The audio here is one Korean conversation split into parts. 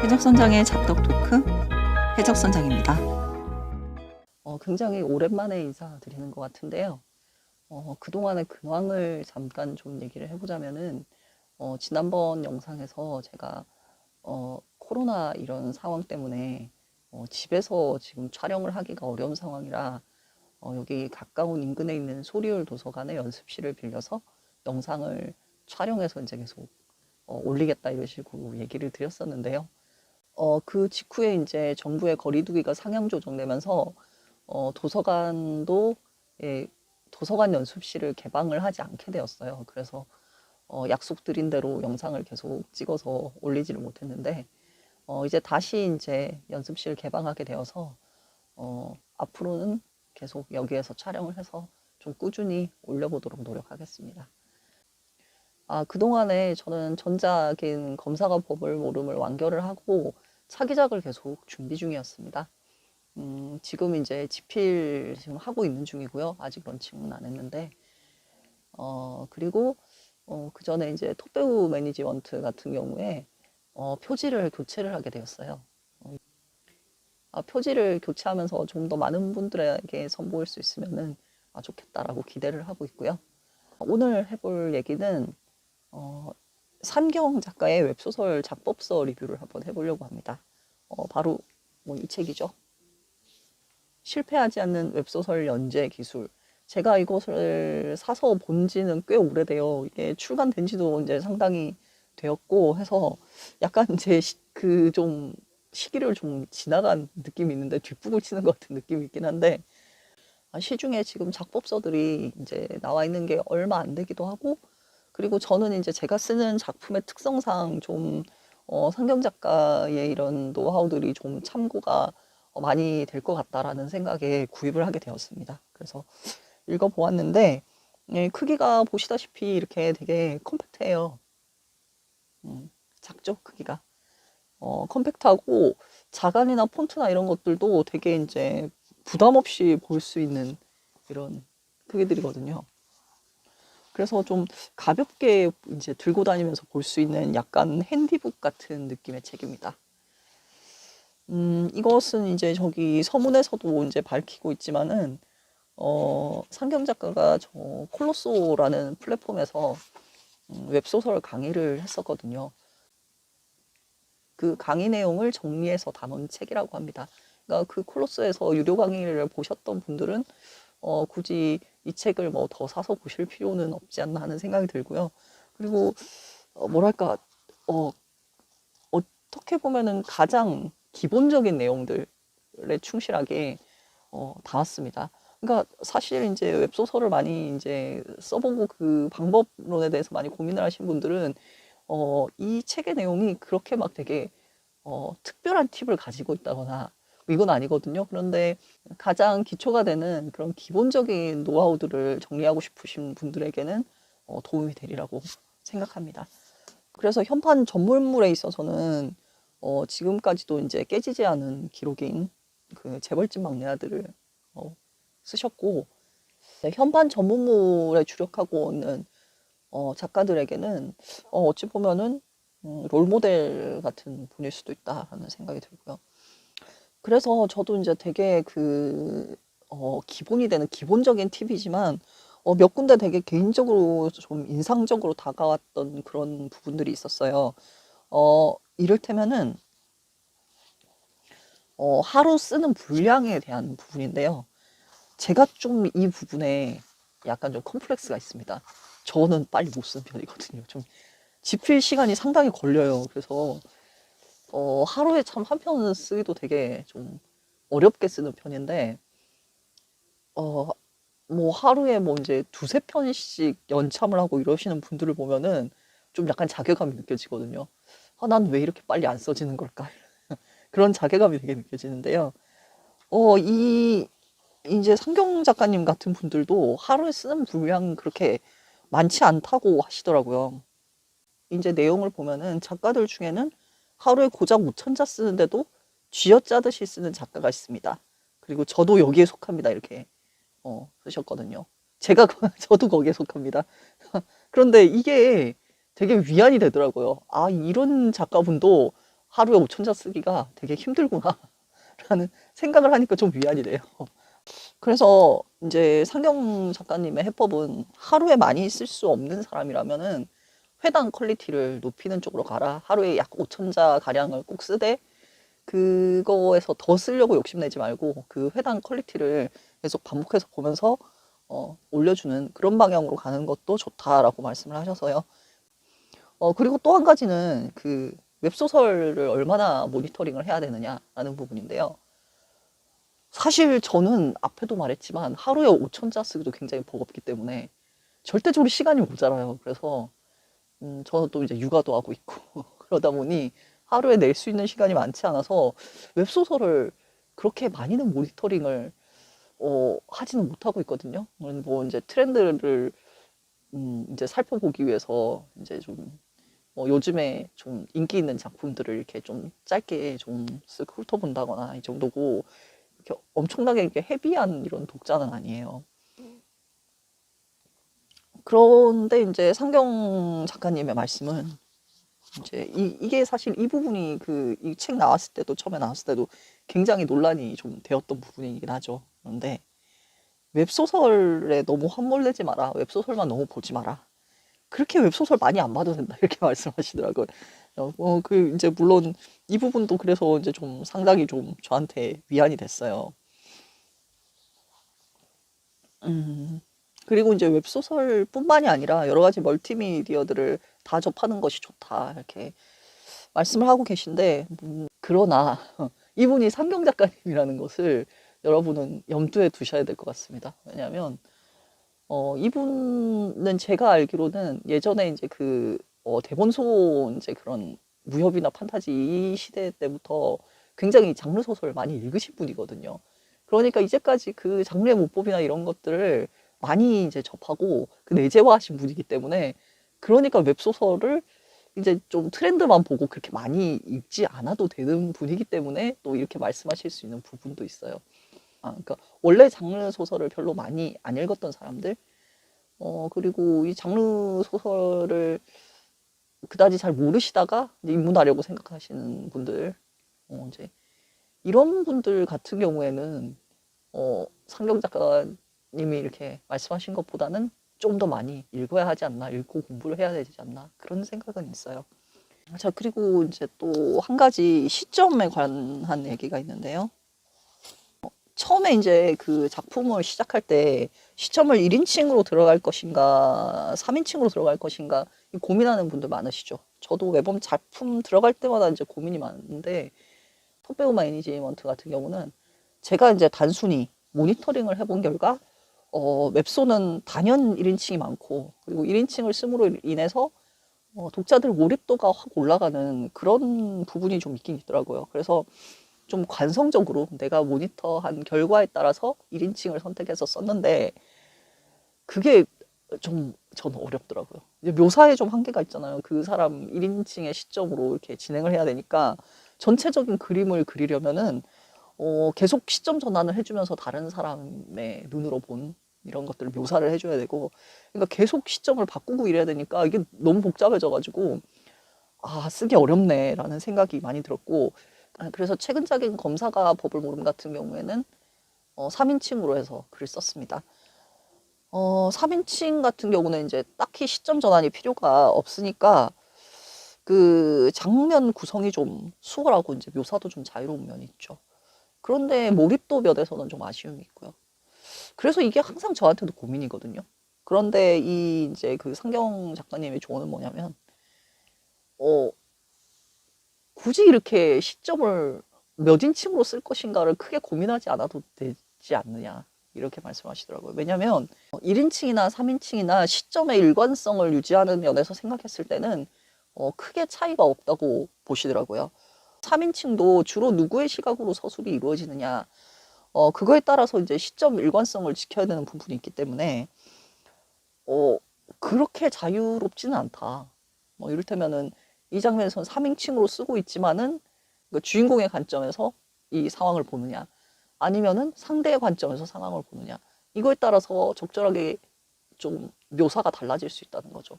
해적선장의 작덕 토크, 해적선장입니다. 굉장히 오랜만에 인사드리는 것 같은데요. 그동안의 근황을 잠깐 좀 얘기를 해보자면은, 지난번 영상에서 제가, 코로나 이런 상황 때문에, 집에서 지금 촬영을 하기가 어려운 상황이라, 여기 가까운 인근에 있는 소리울 도서관의 연습실을 빌려서 영상을 촬영해서 이제 계속 올리겠다 이런 식으로 얘기를 드렸었는데요. 그 직후에 이제 정부의 거리두기가 상향 조정되면서 도서관도 예, 도서관 연습실을 개방을 하지 않게 되었어요. 그래서 약속드린 대로 영상을 계속 찍어서 올리지를 못했는데 이제 다시 이제 연습실 개방하게 되어서 앞으로는 계속 여기에서 촬영을 해서 좀 꾸준히 올려보도록 노력하겠습니다. 그동안에 저는 전작인 검사가 법을 모름을 완결을 하고 차기작을 계속 준비 중이었습니다. 지금 이제 집필 지금 하고 있는 중이고요. 아직 런칭은 안 했는데, 그리고, 그 전에 이제 톱배우 매니지먼트 같은 경우에, 표지를 교체를 하게 되었어요. 표지를 교체하면서 좀 더 많은 분들에게 선보일 수 있으면은 좋겠다라고 기대를 하고 있고요. 오늘 해볼 얘기는, 산경 작가의 웹소설 작법서 리뷰를 한번 해보려고 합니다. 바로 뭐 이 책이죠. 실패하지 않는 웹소설 연재 기술. 제가 이것을 사서 본 지는 꽤 오래돼요. 이게 출간된 지도 이제 상당히 되었고 해서 약간 제 그 좀 시기를 좀 지나간 느낌이 있는데 뒷북을 치는 것 같은 느낌이 있긴 한데 시중에 지금 작법서들이 이제 나와 있는 게 얼마 안 되기도 하고 그리고 저는 이제 제가 쓰는 작품의 특성상 좀 상경 작가의 이런 노하우들이 좀 참고가 많이 될 것 같다라는 생각에 구입을 하게 되었습니다. 그래서 읽어보았는데 크기가 보시다시피 이렇게 되게 컴팩트해요. 작죠, 크기가. 컴팩트하고 자간이나 폰트나 이런 것들도 되게 이제 부담 없이 볼 수 있는 이런 크기들이거든요. 그래서 좀 가볍게 이제 들고 다니면서 볼 수 있는 약간 핸디북 같은 느낌의 책입니다. 이것은 이제 저기 서문에서도 이제 밝히고 있지만은, 상경 작가가 저 콜로소라는 플랫폼에서 웹소설 강의를 했었거든요. 그 강의 내용을 정리해서 담은 책이라고 합니다. 그러니까 그 콜로스에서 유료 강의를 보셨던 분들은 굳이 이 책을 뭐 더 사서 보실 필요는 없지 않나 하는 생각이 들고요. 그리고 뭐랄까 어떻게 보면은 가장 기본적인 내용들에 충실하게 담았습니다. 그러니까 사실 이제 웹소설을 많이 이제 써보고 그 방법론에 대해서 많이 고민을 하신 분들은 이 책의 내용이 그렇게 막 되게 특별한 팁을 가지고 있다거나 이건 아니거든요. 그런데 가장 기초가 되는 그런 기본적인 노하우들을 정리하고 싶으신 분들에게는 도움이 되리라고 생각합니다. 그래서 현판 전문물에 있어서는 지금까지도 이제 깨지지 않은 기록인 그 재벌집 막내 아들을 쓰셨고 현판 전문물에 주력하고 있는 작가들에게는 어찌 보면은 롤모델 같은 분일 수도 있다라는 생각이 들고요. 그래서 저도 이제 되게 그 기본이 되는 기본적인 팁이지만 몇 군데 되게 개인적으로 좀 인상적으로 다가왔던 그런 부분들이 있었어요. 이를테면은 하루 쓰는 분량에 대한 부분인데요. 제가 좀 이 부분에 약간 좀 컴플렉스가 있습니다. 저는 빨리 못 쓰는 편이거든요. 좀 집필 시간이 상당히 걸려요. 그래서 하루에 참 한 편을 쓰기도 되게 좀 어렵게 쓰는 편인데 뭐 하루에 뭐 이제 두세 편씩 연참을 하고 이러시는 분들을 보면은 좀 약간 자괴감이 느껴지거든요. 난 왜 이렇게 빨리 안 써지는 걸까? 그런 자괴감이 되게 느껴지는데요. 이제 상경 작가님 같은 분들도 하루에 쓰는 분량 그렇게 많지 않다고 하시더라고요. 이제 내용을 보면은 작가들 중에는 하루에 고작 5,000자 쓰는데도 쥐어짜듯이 쓰는 작가가 있습니다. 그리고 저도 여기에 속합니다. 이렇게 쓰셨거든요. 저도 거기에 속합니다. 그런데 이게 되게 위안이 되더라고요. 이런 작가분도 하루에 5천 자 쓰기가 되게 힘들구나 라는 생각을 하니까 좀 위안이 돼요. 그래서 이제 상경 작가님의 해법은 하루에 많이 쓸 수 없는 사람이라면은 회당 퀄리티를 높이는 쪽으로 가라. 하루에 약 5천 자 가량을 꼭 쓰되 그거에서 더 쓰려고 욕심내지 말고 그 회당 퀄리티를 계속 반복해서 보면서 올려주는 그런 방향으로 가는 것도 좋다라고 말씀을 하셔서요. 그리고 또 한 가지는 그 웹소설을 얼마나 모니터링을 해야 되느냐라는 부분인데요. 사실 저는 앞에도 말했지만 하루에 5천 자 쓰기도 굉장히 버겁기 때문에 절대적으로 시간이 모자라요. 그래서 저는 또 이제 육아도 하고 있고 그러다 보니 하루에 낼 수 있는 시간이 많지 않아서 웹소설을 그렇게 많이는 모니터링을 하지는 못하고 있거든요. 뭐 이제 트렌드를 이제 살펴보기 위해서 이제 좀 요즘에 좀 인기 있는 작품들을 이렇게 좀 짧게 좀 쓱 훑어본다거나 이 정도고 이렇게 엄청나게 이렇게 헤비한 이런 독자는 아니에요. 그런데 이제 상경 작가님의 말씀은 이제 이게 사실 이 부분이 그 이 책 나왔을 때도 처음에 나왔을 때도 굉장히 논란이 좀 되었던 부분이긴 하죠. 그런데 웹소설에 너무 함몰되지 마라. 웹소설만 너무 보지 마라. 그렇게 웹소설 많이 안 봐도 된다. 이렇게 말씀하시더라고요. 그 이제 물론 이 부분도 그래서 이제 좀 상당히 좀 저한테 위안이 됐어요. 그리고 이제 웹소설뿐만이 아니라 여러 가지 멀티미디어들을 다 접하는 것이 좋다. 이렇게 말씀을 하고 계신데, 그러나 이분이 상경 작가님이라는 것을 여러분은 염두에 두셔야 될 것 같습니다. 왜냐하면 이분은 제가 알기로는 예전에 이제 그 대본소 이제 그런 무협이나 판타지 이 시대 때부터 굉장히 장르 소설을 많이 읽으신 분이거든요. 그러니까 이제까지 그 장르의 문법이나 이런 것들을 많이 이제 접하고 그 내재화하신 분이기 때문에 그러니까 웹소설을 이제 좀 트렌드만 보고 그렇게 많이 읽지 않아도 되는 분이기 때문에 또 이렇게 말씀하실 수 있는 부분도 있어요. 그러니까 원래 장르 소설을 별로 많이 안 읽었던 사람들, 그리고 이 장르 소설을 그다지 잘 모르시다가 이제 입문하려고 생각하시는 분들, 이제 이런 분들 같은 경우에는 상경 작가님이 이렇게 말씀하신 것보다는 좀 더 많이 읽어야 하지 않나, 읽고 공부를 해야 되지 않나 그런 생각은 있어요. 자, 그리고 이제 또 한 가지 시점에 관한 얘기가 있는데요. 처음에 이제 그 작품을 시작할 때 시점을 1인칭으로 들어갈 것인가 3인칭으로 들어갈 것인가 고민하는 분들 많으시죠. 저도 매번 작품 들어갈 때마다 이제 고민이 많은데 톱배우 매니지먼트 같은 경우는 제가 이제 단순히 모니터링을 해본 결과 웹소는 단연 1인칭이 많고 그리고 1인칭을 씀으로 인해서 독자들 몰입도가 확 올라가는 그런 부분이 좀 있긴 있더라고요. 그래서 좀 관성적으로 내가 모니터한 결과에 따라서 1인칭을 선택해서 썼는데 그게 좀 저는 어렵더라고요. 이제 묘사에 좀 한계가 있잖아요. 그 사람 1인칭의 시점으로 이렇게 진행을 해야 되니까 전체적인 그림을 그리려면은 계속 시점 전환을 해주면서 다른 사람의 눈으로 본 이런 것들을 묘사를 해줘야 되고 그러니까 계속 시점을 바꾸고 이래야 되니까 이게 너무 복잡해져가지고 쓰기 어렵네라는 생각이 많이 들었고 그래서 최근작인 검사가 법을 모름 같은 경우에는 3인칭으로 해서 글을 썼습니다. 3인칭 같은 경우는 이제 딱히 시점 전환이 필요가 없으니까 그 장면 구성이 좀 수월하고 이제 묘사도 좀 자유로운 면이 있죠. 그런데 몰입도 면에서는 좀 아쉬움이 있고요. 그래서 이게 항상 저한테도 고민이거든요. 그런데 이 이제 그 상경 작가님의 조언은 뭐냐면, 굳이 이렇게 시점을 몇 인칭으로 쓸 것인가를 크게 고민하지 않아도 되지 않느냐. 이렇게 말씀하시더라고요. 왜냐면 1인칭이나 3인칭이나 시점의 일관성을 유지하는 면에서 생각했을 때는 크게 차이가 없다고 보시더라고요. 3인칭도 주로 누구의 시각으로 서술이 이루어지느냐 그거에 따라서 이제 시점 일관성을 지켜야 되는 부분이 있기 때문에 그렇게 자유롭지는 않다. 이를테면은 이 장면에서는 3인칭으로 쓰고 있지만은 그 주인공의 관점에서 이 상황을 보느냐 아니면은 상대의 관점에서 상황을 보느냐 이거에 따라서 적절하게 좀 묘사가 달라질 수 있다는 거죠.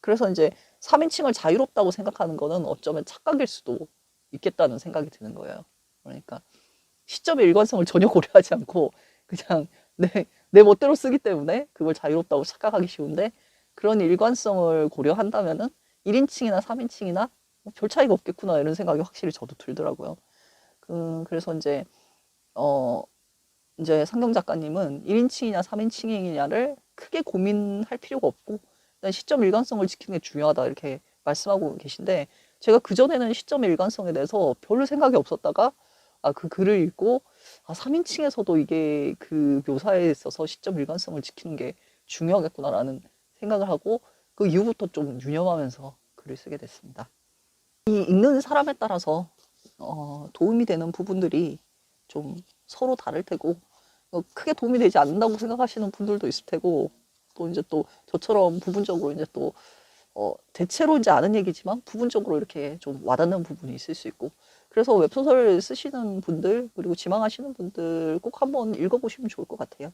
그래서 이제 3인칭을 자유롭다고 생각하는 거는 어쩌면 착각일 수도 있겠다는 생각이 드는 거예요. 그러니까 시점의 일관성을 전혀 고려하지 않고 그냥 내 멋대로 쓰기 때문에 그걸 자유롭다고 착각하기 쉬운데, 그런 일관성을 고려한다면은 1인칭이나 3인칭이나 별 차이가 없겠구나 이런 생각이 확실히 저도 들더라고요. 그래서 이제 상경 작가님은 1인칭이냐 3인칭이냐를 크게 고민할 필요가 없고 일단 시점 일관성을 지키는 게 중요하다 이렇게 말씀하고 계신데, 제가 그전에는 시점 일관성에 대해서 별로 생각이 없었다가 그 글을 읽고 3인칭에서도 이게 그 묘사에 있어서 시점 일관성을 지키는 게 중요하겠구나라는 생각을 하고 그 이후부터 좀 유념하면서 글을 쓰게 됐습니다. 이 읽는 사람에 따라서 도움이 되는 부분들이 좀 서로 다를 테고 크게 도움이 되지 않는다고 생각하시는 분들도 있을 테고, 또 이제 또 저처럼 부분적으로 이제 또 대체로 이제 아는 얘기지만 부분적으로 이렇게 좀 와닿는 부분이 있을 수 있고, 그래서 웹소설 쓰시는 분들 그리고 지망하시는 분들 꼭 한번 읽어보시면 좋을 것 같아요.